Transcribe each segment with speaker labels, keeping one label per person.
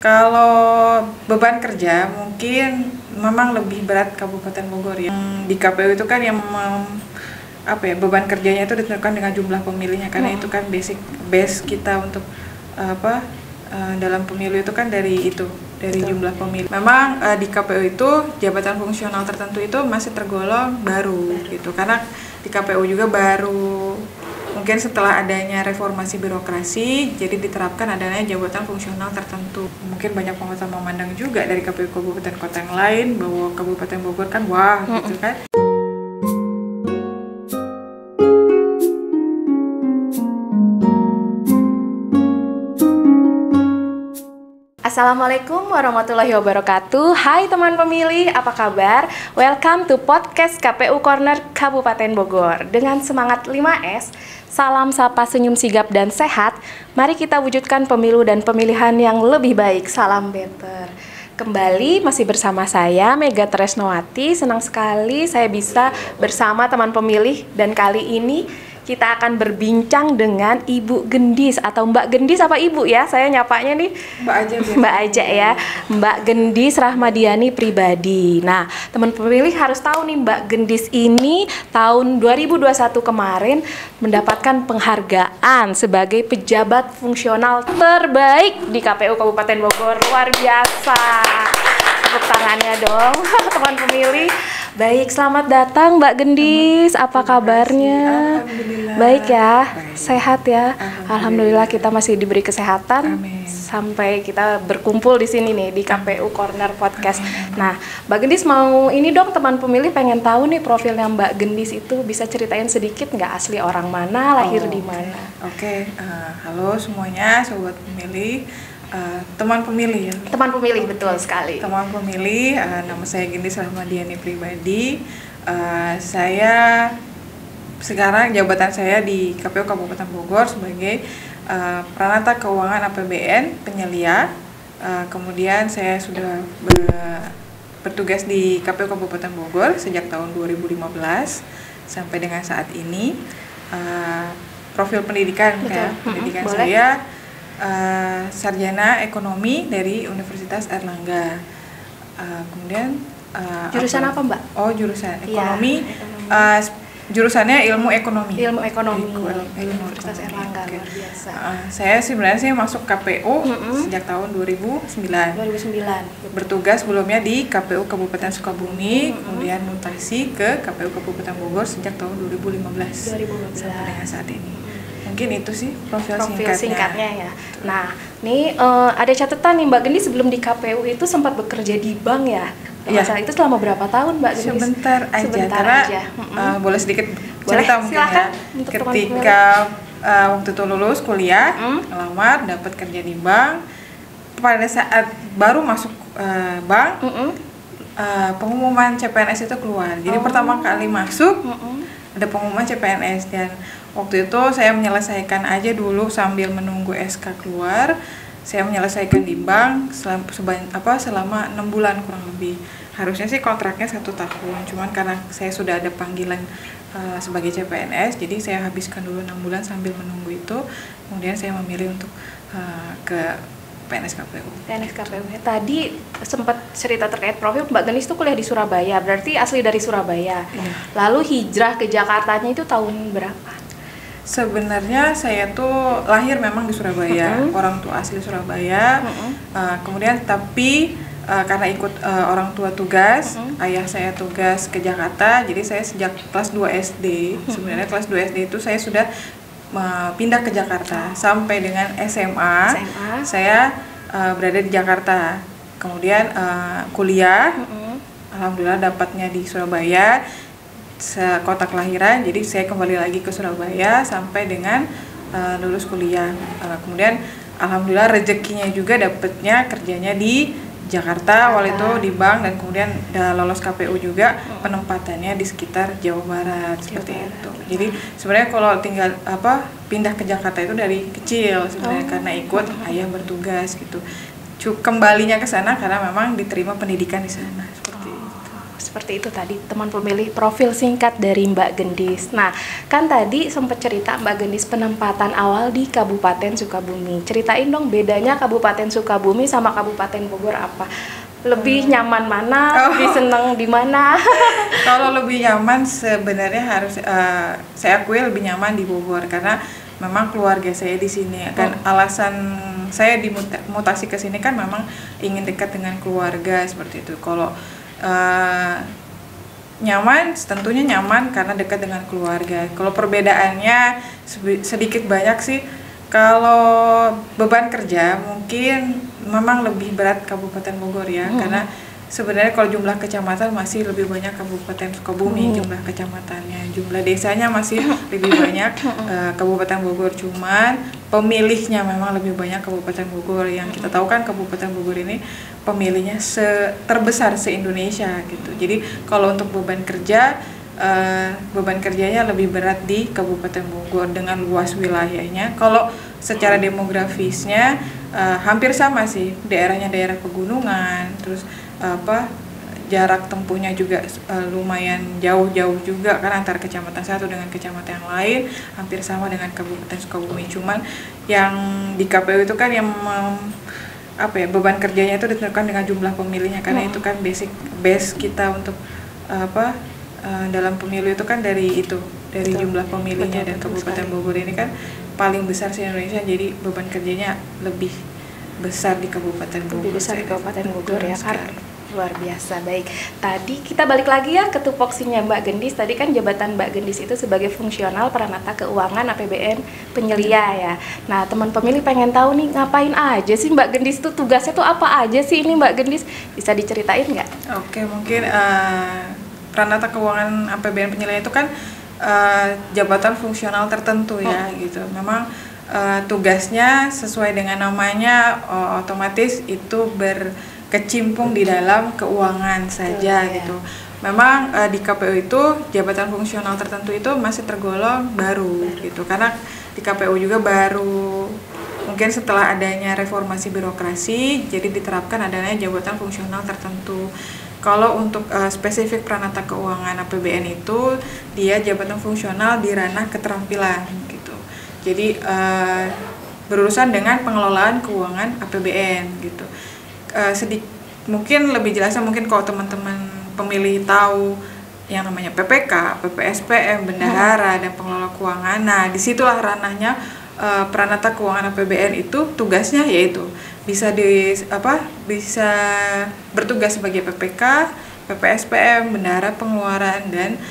Speaker 1: Kalau beban kerja mungkin memang lebih berat Kabupaten Bogor ya. Di KPU itu kan yang beban kerjanya itu ditentukan dengan jumlah pemilihnya, karena itu kan base kita untuk dalam pemilu itu kan dari jumlah pemilih. Memang di KPU itu jabatan fungsional tertentu itu masih tergolong baru gitu, karena di KPU juga baru mungkin setelah adanya reformasi birokrasi, jadi diterapkan adanya jabatan fungsional tertentu. Mungkin banyak pengusaha memandang juga dari KPU kabupaten kota yang lain bahwa Kabupaten Bogor kan wah gitu kan.
Speaker 2: Assalamualaikum warahmatullahi wabarakatuh. Hai teman pemilih, apa kabar? Welcome to podcast KPU Corner Kabupaten Bogor. Dengan semangat 5S, salam sapa senyum sigap dan sehat, mari kita wujudkan pemilu dan pemilihan yang lebih baik. Salam better. Kembali masih bersama saya Mega Tresnowati. Senang sekali saya bisa bersama teman pemilih, dan kali ini kita akan berbincang dengan Ibu Gendis atau Mbak Gendis apa Ibu ya? Saya nyapanya nih
Speaker 1: Mbak aja biasa.
Speaker 2: Mbak aja ya. Mbak Gendis Rahmadiani Pribadi. Nah, teman pemilih harus tahu nih, Mbak Gendis ini tahun 2021 kemarin mendapatkan penghargaan sebagai pejabat fungsional terbaik di KPU Kabupaten Bogor. Luar biasa. Tepuk tangannya dong teman pemilih. Baik, selamat datang Mbak Gendis. Apa kabarnya?
Speaker 1: Alhamdulillah.
Speaker 2: Baik ya,
Speaker 1: baik.
Speaker 2: Sehat ya. Alhamdulillah kita masih diberi kesehatan.
Speaker 1: Amin.
Speaker 2: Sampai kita berkumpul di sini nih di KPU Corner Podcast.
Speaker 1: Amin.
Speaker 2: Nah, Mbak Gendis mau ini dong, teman pemilih pengen tahu nih profilnya Mbak Gendis itu, bisa ceritain sedikit nggak, asli orang mana, lahir di mana?
Speaker 1: Oke. Halo semuanya, sobat pemilih. Teman pemilih ya.
Speaker 2: Teman pemilih, betul sekali.
Speaker 1: Teman pemilih, nama saya Gendis Rahmadiani Pribadi. Saya sekarang jabatan saya di KPU Kabupaten Bogor sebagai Pranata Keuangan APBN penyelia. Kemudian saya sudah bertugas di KPU Kabupaten Bogor sejak tahun 2015 sampai dengan saat ini. Profil pendidikan ya, pendidikan
Speaker 2: Boleh.
Speaker 1: saya sarjana ekonomi dari Universitas Airlangga. Kemudian
Speaker 2: Jurusan apa Mbak?
Speaker 1: Oh, jurusan ekonomi.
Speaker 2: Ekonomi.
Speaker 1: Jurusannya ilmu ekonomi.
Speaker 2: Ilmu ekonomi.
Speaker 1: Universitas
Speaker 2: Universitas Airlangga, luar biasa.
Speaker 1: Saya sebenarnya masuk KPU sejak tahun 2009.
Speaker 2: 2009.
Speaker 1: Bertugas sebelumnya di KPU Kabupaten Sukabumi, kemudian mutasi ke KPU Kabupaten Bogor sejak tahun 2015 sampai dengan saat ini. Mungkin itu sih profil
Speaker 2: singkatnya ya. Nah, nih ada catatan nih Mbak Gendis, sebelum di KPU itu sempat bekerja di bank ya.
Speaker 1: Iya.
Speaker 2: Masalah itu selama berapa tahun Mbak Gendis?
Speaker 1: Sebentar aja. Boleh sedikit
Speaker 2: Boleh,
Speaker 1: cerita mungkin
Speaker 2: silakan,
Speaker 1: ya.
Speaker 2: untuk
Speaker 1: Ketika waktu itu lulus kuliah, ngelamar, dapat kerja di bank. Pada saat baru masuk bank, pengumuman CPNS itu keluar. Jadi pertama kali masuk ada pengumuman CPNS, dan waktu itu saya menyelesaikan aja dulu sambil menunggu SK keluar. Saya menyelesaikan di bank selama 6 bulan kurang lebih. Harusnya sih kontraknya 1 tahun, cuman karena saya sudah ada panggilan sebagai CPNS, jadi saya habiskan dulu 6 bulan sambil menunggu itu. Kemudian saya memilih untuk ke PNS KPU.
Speaker 2: PNS KPU. Tadi sempat cerita terkait profil Mbak Gendis itu kuliah di Surabaya, berarti asli dari Surabaya.
Speaker 1: Iya.
Speaker 2: Lalu hijrah ke Jakartanya itu tahun berapa?
Speaker 1: Sebenarnya saya tuh lahir memang di Surabaya, orang tua asli Surabaya. Kemudian tapi karena ikut orang tua tugas, ayah saya tugas ke Jakarta, jadi saya sejak kelas 2 SD, sebenarnya kelas 2 SD itu saya sudah pindah ke Jakarta. Sampai dengan SMA. Saya berada di Jakarta. Kemudian kuliah, alhamdulillah dapatnya di Surabaya, kota kelahiran, jadi saya kembali lagi ke Surabaya sampai dengan lulus kuliah. Kemudian alhamdulillah rezekinya juga dapatnya kerjanya di Jakarta awal itu di bank, dan kemudian lolos KPU juga penempatannya di sekitar Jawa Barat seperti itu. Jadi sebenarnya kalau tinggal pindah ke Jakarta itu dari kecil sebenarnya, karena ikut ayah bertugas gitu. Kembalinya ke sana karena memang diterima pendidikan di sana seperti itu.
Speaker 2: seperti itu tadi teman pemilih profil singkat dari Mbak Gendis. Nah, kan tadi sempat cerita Mbak Gendis penempatan awal di Kabupaten Sukabumi. Ceritain dong bedanya Kabupaten Sukabumi sama Kabupaten Bogor apa? Lebih nyaman mana? Lebih seneng di mana?
Speaker 1: Kalau lebih nyaman sebenarnya harus saya akui lebih nyaman di Bogor karena memang keluarga saya di sini. Kan alasan saya dimutasi ke sini kan memang ingin dekat dengan keluarga seperti itu. Kalau nyaman, tentunya nyaman karena dekat dengan keluarga. Kalau perbedaannya sedikit banyak sih. Kalau beban kerja mungkin memang lebih berat Kabupaten Bogor ya, karena sebenarnya kalau jumlah kecamatan masih lebih banyak Kabupaten Sukabumi jumlah kecamatannya, jumlah desanya masih lebih banyak Kabupaten Bogor, cuman pemilihnya memang lebih banyak Kabupaten Bogor. Yang kita tahu kan Kabupaten Bogor ini pemilihnya terbesar se-Indonesia gitu. Jadi kalau untuk beban kerjanya lebih berat di Kabupaten Bogor dengan luas wilayahnya. Kalau secara demografisnya hampir sama sih, daerahnya daerah pegunungan, terus jarak tempuhnya juga lumayan jauh-jauh juga kan antara kecamatan satu dengan kecamatan yang lain, hampir sama dengan Kabupaten Sukabumi. Cuman yang di KPU itu kan yang beban kerjanya itu ditentukan dengan jumlah pemilihnya, karena itu kan base kita untuk dalam pemilu itu kan dari jumlah pemilihnya. Dan Kabupaten Bogor ini kan paling besar di Indonesia, jadi beban kerjanya lebih besar di Kabupaten Bogor.
Speaker 2: Lebih besar di Kabupaten Bogor ya kan. Luar biasa. Baik, tadi kita balik lagi ya ke tupoksinya Mbak Gendis. Tadi kan jabatan Mbak Gendis itu sebagai fungsional peranata keuangan APBN penyelia ya. Nah, teman pemilih pengen tahu nih, ngapain aja sih Mbak Gendis tuh, tugasnya tuh apa aja sih ini Mbak Gendis? Bisa diceritain nggak?
Speaker 1: Oke, mungkin peranata keuangan APBN penyelia itu kan jabatan fungsional tertentu ya gitu. Memang tugasnya sesuai dengan namanya, otomatis itu berkecimpung di dalam keuangan saja gitu. Memang di KPU itu jabatan fungsional tertentu itu masih tergolong baru gitu, karena di KPU juga baru mungkin setelah adanya reformasi birokrasi, jadi diterapkan adanya jabatan fungsional tertentu. Kalau untuk spesifik peranata keuangan APBN itu dia jabatan fungsional di ranah keterampilan gitu. Jadi berurusan dengan pengelolaan keuangan APBN gitu. Mungkin lebih jelasnya mungkin kalau teman-teman pemilih tahu yang namanya PPK, PPSPM, bendahara dan pengelola keuangan. Nah, disitulah ranahnya peranata keuangan APBN itu tugasnya yaitu bisa bertugas sebagai PPK, PPSPM, bendahara pengeluaran dan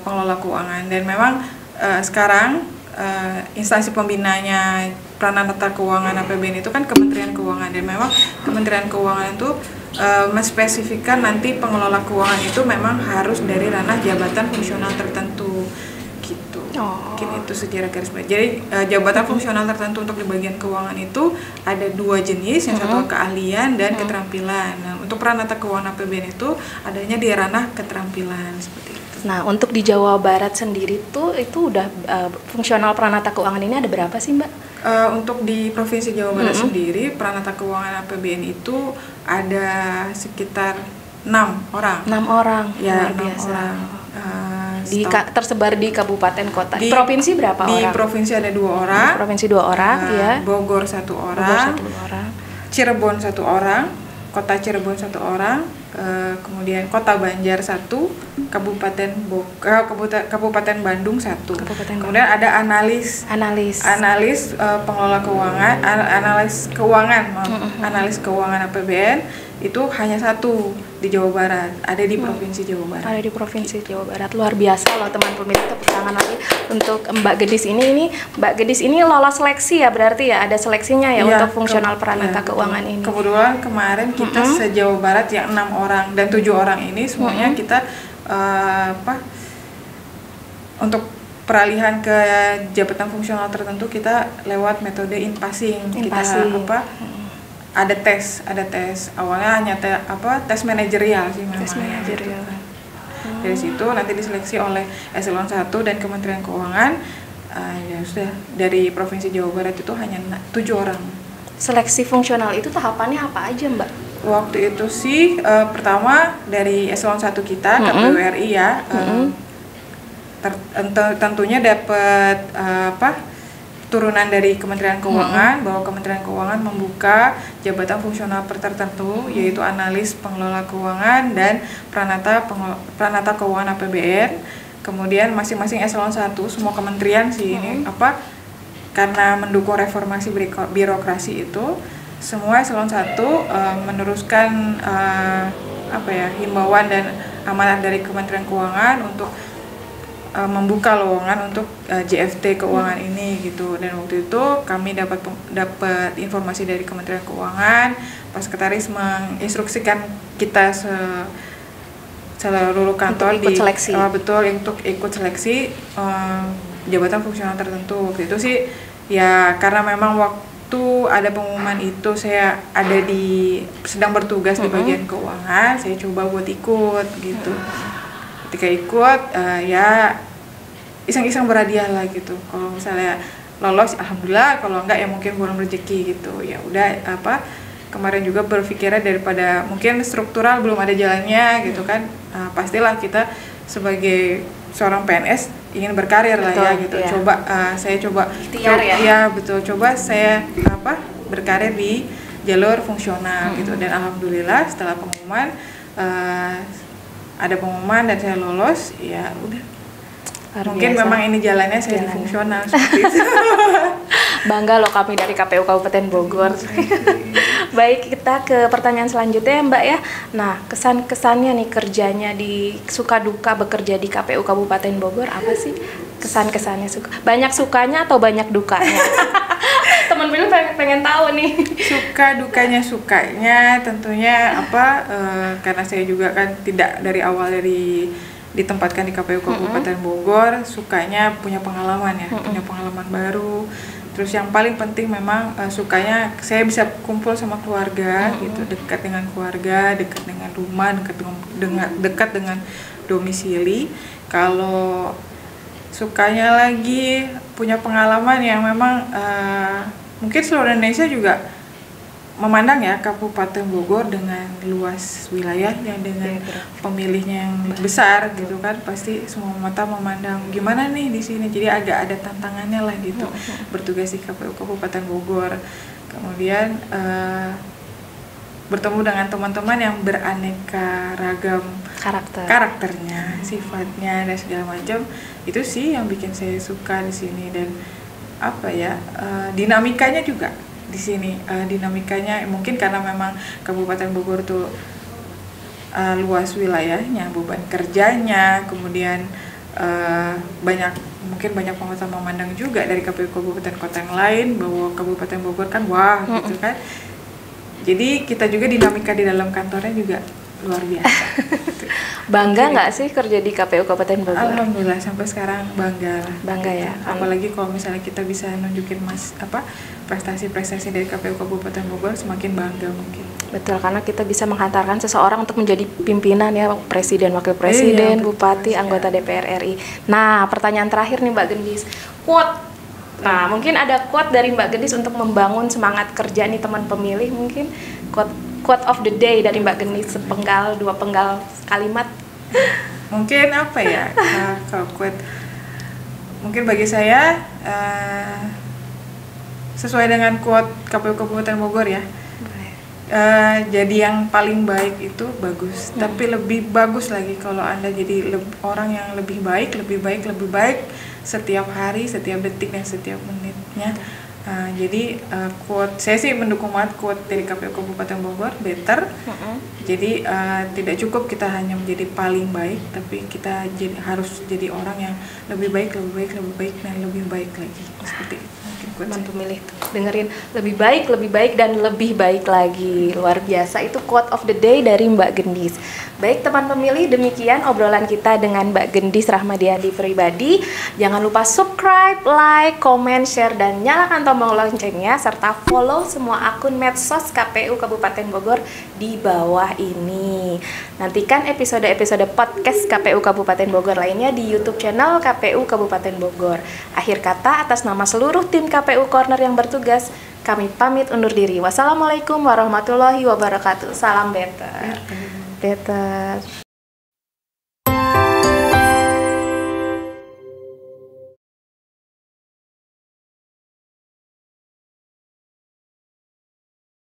Speaker 1: pengelola keuangan. Dan memang sekarang instansi pembinanya peranata keuangan APBN itu kan Kementerian Keuangan, dan memang Kementerian Keuangan itu menspesifikkan nanti pengelola keuangan itu memang harus dari ranah jabatan fungsional tertentu gitu. Mungkin itu secara garis besar. Jadi jabatan fungsional tertentu untuk di bagian keuangan itu ada dua jenis, yang satu keahlian dan keterampilan. Nah, untuk peranata keuangan APBN itu adanya di ranah keterampilan seperti itu.
Speaker 2: Nah, untuk di Jawa Barat sendiri tuh itu udah fungsional peranata keuangan ini ada berapa sih Mbak?
Speaker 1: Untuk di Provinsi Jawa Barat sendiri peranata keuangan APBN itu ada sekitar 6 orang.
Speaker 2: 6 orang.
Speaker 1: Ya,
Speaker 2: 6 biasa.
Speaker 1: orang.
Speaker 2: Tersebar di kabupaten kota. Di provinsi berapa orang?
Speaker 1: Di provinsi ada 2 orang.
Speaker 2: Di provinsi 2 orang, ya.
Speaker 1: Bogor 1 orang. Cirebon 1 orang. Kota Cirebon 1 orang. Kemudian Kota Banjar 1, Kabupaten Bandung 1. Kemudian ada analis pengelola keuangan, analis keuangan APBN itu hanya 1 di Jawa Barat, ada di Provinsi Jawa Barat.
Speaker 2: Ada di Provinsi Jawa Barat. Luar biasa loh teman pemilih, tepuk tangan lagi untuk Mbak Gendis ini Mbak Gendis ini lolos seleksi ya, berarti ya ada seleksinya ya untuk fungsional peranata keuangan ini.
Speaker 1: Kebetulan kemarin kita se-Jawa Barat yang 6 orang dan 7 orang ini semuanya kita untuk peralihan ke jabatan fungsional tertentu kita lewat metode in-passing. Ada tes awalnya hanya tes manajerial sih memang. Tes manajerial. Dari situ nanti diseleksi oleh Eselon 1 dan Kementerian Keuangan. Ya sudah, dari Provinsi Jawa Barat itu hanya 7 orang.
Speaker 2: Seleksi fungsional itu tahapannya apa aja Mbak?
Speaker 1: Waktu itu sih pertama dari eselon 1 kita KPU RI ya, tentunya dapat turunan dari Kementerian Keuangan bahwa Kementerian Keuangan membuka jabatan fungsional tertentu yaitu analis pengelola keuangan dan pranata keuangan APBN. Kemudian masing-masing eselon 1 semua kementerian sih ini karena mendukung reformasi birokrasi itu semua eselon 1 meneruskan himbauan dan amanat dari Kementerian Keuangan untuk membuka lowongan untuk JFT keuangan ini gitu. Dan waktu itu kami dapat informasi dari Kementerian Keuangan, Pak Sekretaris menginstruksikan kita seluruh kantor
Speaker 2: untuk ikut seleksi.
Speaker 1: Untuk ikut seleksi jabatan fungsional tertentu. Waktu itu sih ya karena memang waktu ada pengumuman itu saya sedang bertugas di bagian keuangan, saya coba buat ikut gitu. Ketika ikut ya iseng-iseng berhadiah lah gitu. Kalau misalnya lolos alhamdulillah, kalau enggak ya mungkin kurang rezeki gitu. Ya udah kemarin juga berpikirnya daripada mungkin struktural belum ada jalannya gitu kan. Pastilah kita sebagai seorang PNS ingin berkarir lah ya gitu. Ya. Saya coba betul. Coba saya berkarir di jalur fungsional gitu. Dan alhamdulillah setelah pengumuman ada pengumuman dan saya lolos, ya udah. Mungkin memang ini jalannya saya di fungsional seperti itu.
Speaker 2: Bangga loh kami dari KPU Kabupaten Bogor. Baik, kita ke pertanyaan selanjutnya ya Mbak ya. Nah, kesan-kesannya nih kerjanya di suka duka bekerja di KPU Kabupaten Bogor apa sih? Kesan-kesannya banyak sukanya atau banyak dukanya? Teman Bill pengen tahu nih.
Speaker 1: Sukanya tentunya karena saya juga kan tidak dari awal ditempatkan di KPU Kabupaten Bogor, sukanya punya pengalaman ya, punya pengalaman baru. Terus yang paling penting memang sukanya saya bisa kumpul sama keluarga gitu, dekat dengan keluarga, dekat dengan rumah, dekat dengan domisili. Kalau sukanya lagi punya pengalaman yang memang mungkin seluruh Indonesia juga memandang ya Kabupaten Bogor dengan luas wilayah yang dengan pemilihnya yang besar gitu kan, pasti semua mata memandang gimana nih di sini, jadi agak ada tantangannya lah gitu bertugas di KPU Kabupaten Bogor. Kemudian bertemu dengan teman-teman yang beraneka ragam karakternya, sifatnya dan segala macam, itu sih yang bikin saya suka di sini. Dan dinamikanya juga di sini, dinamikanya mungkin karena memang Kabupaten Bogor tuh luas wilayahnya, beban kerjanya, kemudian banyak pengusaha memandang juga dari KPU kabupaten kota yang lain bahwa Kabupaten Bogor kan wah gitu kan. Jadi kita juga dinamika di dalam kantornya juga luar biasa.
Speaker 2: Bangga nggak sih kerja di KPU Kabupaten Bogor?
Speaker 1: Alhamdulillah sampai sekarang bangga
Speaker 2: ya.
Speaker 1: Apalagi kalau misalnya kita bisa nunjukin prestasi-prestasi dari KPU Kabupaten Bogor, semakin bangga mungkin.
Speaker 2: Betul, karena kita bisa menghantarkan seseorang untuk menjadi pimpinan ya, presiden, wakil presiden, bupati, anggota DPR RI. Nah, pertanyaan terakhir nih Mbak Gendis, quote. Nah, mungkin ada quote dari Mbak Gendis untuk membangun semangat kerja nih teman pemilih, mungkin quote of the day dari Mbak Gendis, dua penggal kalimat.
Speaker 1: Mungkin kalau quote, mungkin bagi saya sesuai dengan quote KPU Kabupaten Bogor ya. Jadi yang paling baik itu bagus, tapi lebih bagus lagi kalau Anda jadi orang yang lebih baik setiap hari, setiap detik dan setiap menitnya. Jadi quote saya sih mendukung banget quote dari KPU Kabupaten Bogor, better. Jadi tidak cukup kita hanya menjadi paling baik, tapi kita harus jadi orang yang lebih baik dan lebih baik lagi. Seperti itu.
Speaker 2: Teman pemilih dengerin, lebih baik dan lebih baik lagi. Luar biasa, itu quote of the day dari Mbak Gendis. Baik teman pemilih, demikian obrolan kita dengan Mbak Gendis Rahmadiani pribadi. Jangan lupa subscribe, like, comment, share, dan nyalakan tombol loncengnya, serta follow semua akun medsos KPU Kabupaten Bogor di bawah ini. Nantikan episode-episode podcast KPU Kabupaten Bogor lainnya di YouTube channel KPU Kabupaten Bogor. Akhir kata, atas nama seluruh tim KPU Corner yang bertugas, Kami pamit undur diri. Wassalamualaikum warahmatullahi wabarakatuh. Salam better. Better.